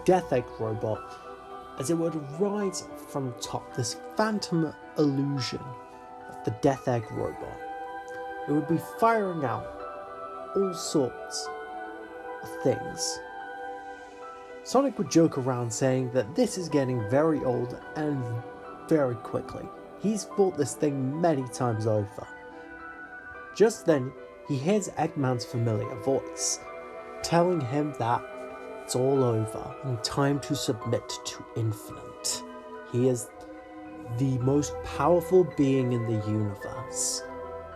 Death Egg robot as it would rise from top, this phantom illusion of the Death Egg robot. It would be firing out all sorts of things. Sonic would joke around saying that this is getting very old and very quickly. He's fought this thing many times over. Just then, he hears Eggman's familiar voice, telling him that it's all over and time to submit to Infinite. He is the most powerful being in the universe,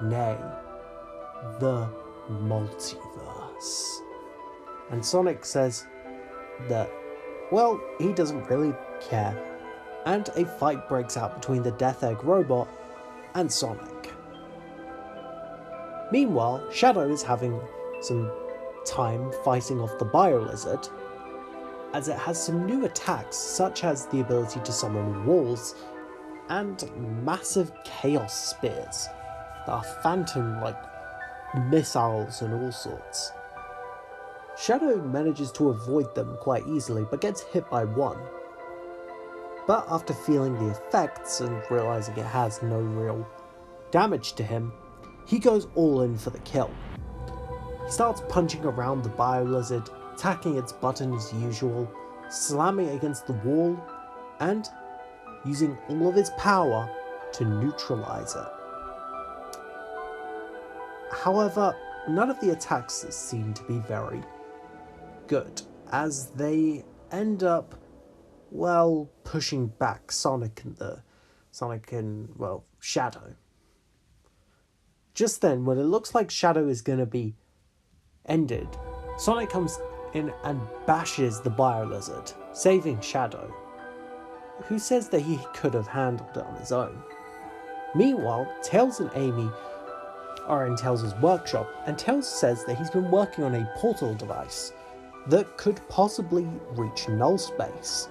nay, the multiverse. And Sonic says that, well, he doesn't really care, and a fight breaks out between the Death Egg robot and Sonic. Meanwhile, Shadow is having some time fighting off the Bio-Lizard, as it has some new attacks such as the ability to summon walls and massive chaos spears that are phantom-like missiles and all sorts. Shadow manages to avoid them quite easily but gets hit by one. But after feeling the effects and realizing it has no real damage to him, he goes all in for the kill. He starts punching around the Bio-Lizard, attacking its button as usual, slamming against the wall, and using all of his power to neutralize it. However, none of the attacks seem to be very good, as they end up, well, pushing back Sonic and Shadow. Just then, when it looks like Shadow is going to be ended, Sonic comes in and bashes the Bio-Lizard, saving Shadow, who says that he could have handled it on his own. Meanwhile, Tails and Amy are in Tails' workshop, and Tails says that he's been working on a portal device that could possibly reach Null space.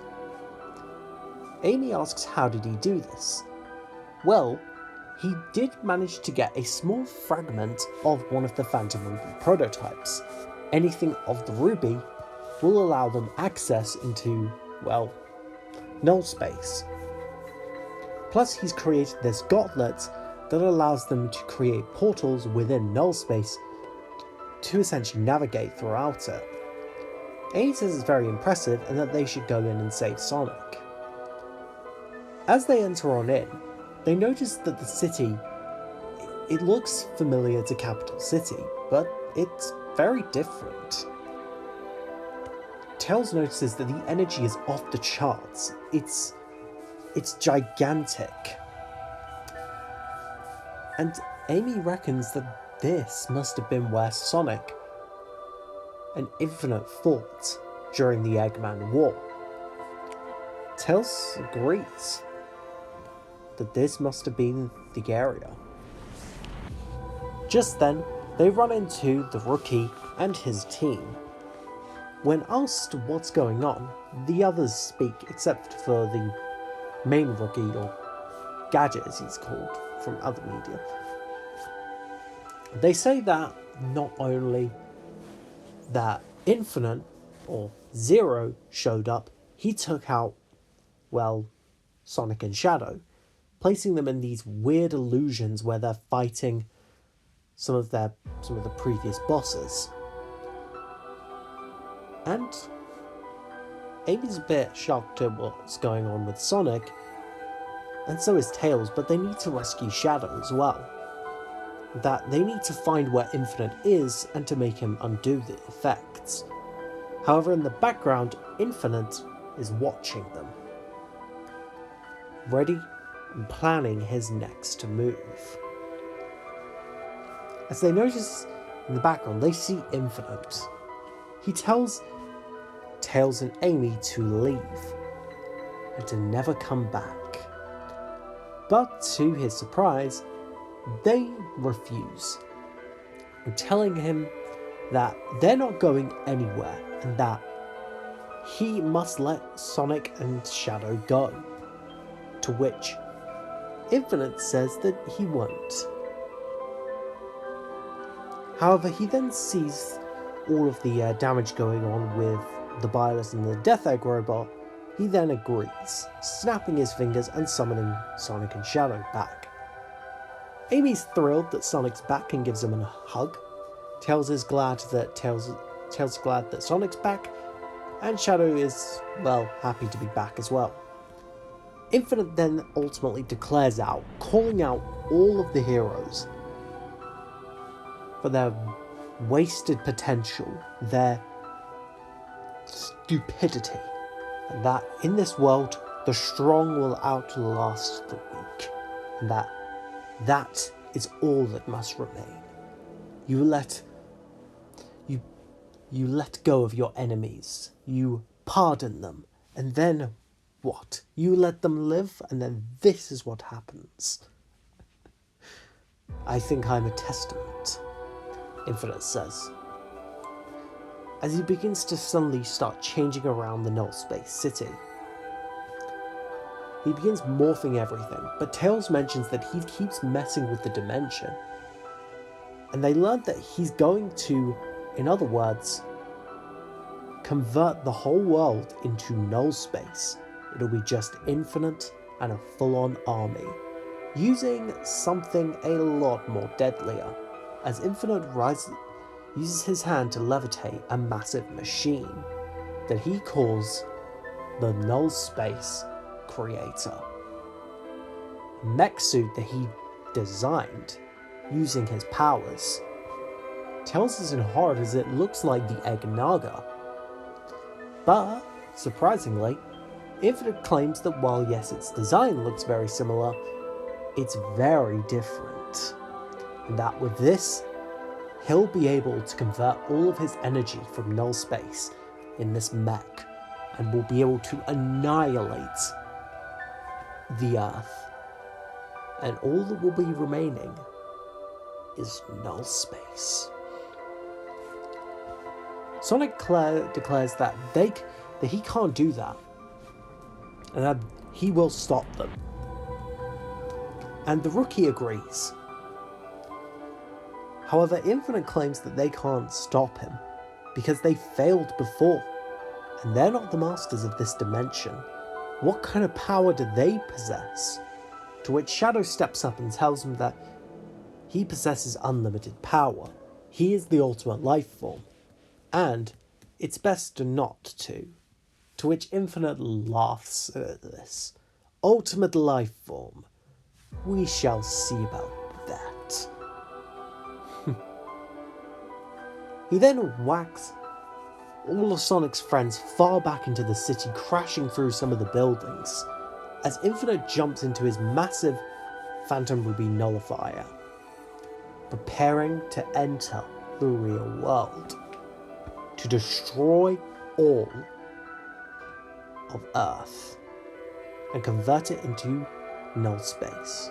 Amy asks how did he do this? Well, he did manage to get a small fragment of one of the Phantom Ruby prototypes. Anything of the Ruby will allow them access into, well, Null space. Plus he's created this gauntlet that allows them to create portals within Null space to essentially navigate throughout it. Amy says it's very impressive and that they should go in and save Sonic. As they enter on in, they notice that the city, it looks familiar to Capital City, but it's very different. Tails notices that the energy is off the charts. It's gigantic. And Amy reckons that this must have been where Sonic and Infinite fought during the Eggman War. Tails agrees that this must have been the area. Just then, they run into the Rookie and his team. When asked what's going on, the others speak except for the main Rookie, or Gadget as he's called from other media. They say that not only that Infinite, or Zero, showed up, he took out, well, Sonic and Shadow, placing them in these weird illusions where they're fighting some of the previous bosses. And Amy's a bit shocked at what's going on with Sonic, and so is Tails, but they need to rescue Shadow as well. That they need to find where Infinite is and to make him undo the effects. However, in the background, Infinite is watching them, ready and planning his next move. As they notice in the background, they see Infinite. He tells Tails and Amy to leave and to never come back. But to his surprise, they refuse, telling him that they're not going anywhere and that he must let Sonic and Shadow go. To which Infinite says that he won't. However, he then sees all of the damage going on with the Bylus and the Death Egg robot, he then agrees, snapping his fingers and summoning Sonic and Shadow back. Amy's thrilled that Sonic's back and gives him a hug. Tails is glad that Sonic's back, and Shadow is, well, happy to be back as well. Infinite then ultimately declares out, calling out all of the heroes for their wasted potential, their stupidity, and that in this world the strong will outlast the weak, and that is all that must remain. You let go of your enemies, you pardon them, and then what? You let them live, and then this is what happens. I think I'm a testament, Infinite says, as he begins to suddenly start changing around the Null Space City. He begins morphing everything, but Tails mentions that he keeps messing with the dimension, and they learn that he's going to, in other words, convert the whole world into Null Space. It'll be just Infinite and a full-on army, using something a lot more deadlier, as Infinite uses his hand to levitate a massive machine that he calls the Null Space Creator. A mech suit that he designed using his powers. Tails is in horror as it looks like the Egg Naga. But, surprisingly, Infinite claims that while yes, its design looks very similar, it's very different. And that with this, he'll be able to convert all of his energy from Null Space in this mech, and will be able to annihilate the Earth. And all that will be remaining is Null Space. Sonic declares that he can't do that, and that he will stop them. And the Rookie agrees. However, Infinite claims that they can't stop him because they failed before, and they're not the masters of this dimension. What kind of power do they possess? To which Shadow steps up and tells him that he possesses unlimited power. He is the ultimate life form, and it's best not to. To which Infinite laughs at this. Ultimate life form. We shall see about that. He then whacks all of Sonic's friends far back into the city, crashing through some of the buildings, as Infinite jumps into his massive Phantom Ruby nullifier, preparing to enter the real world, to destroy all of Earth, and convert it into Null Space.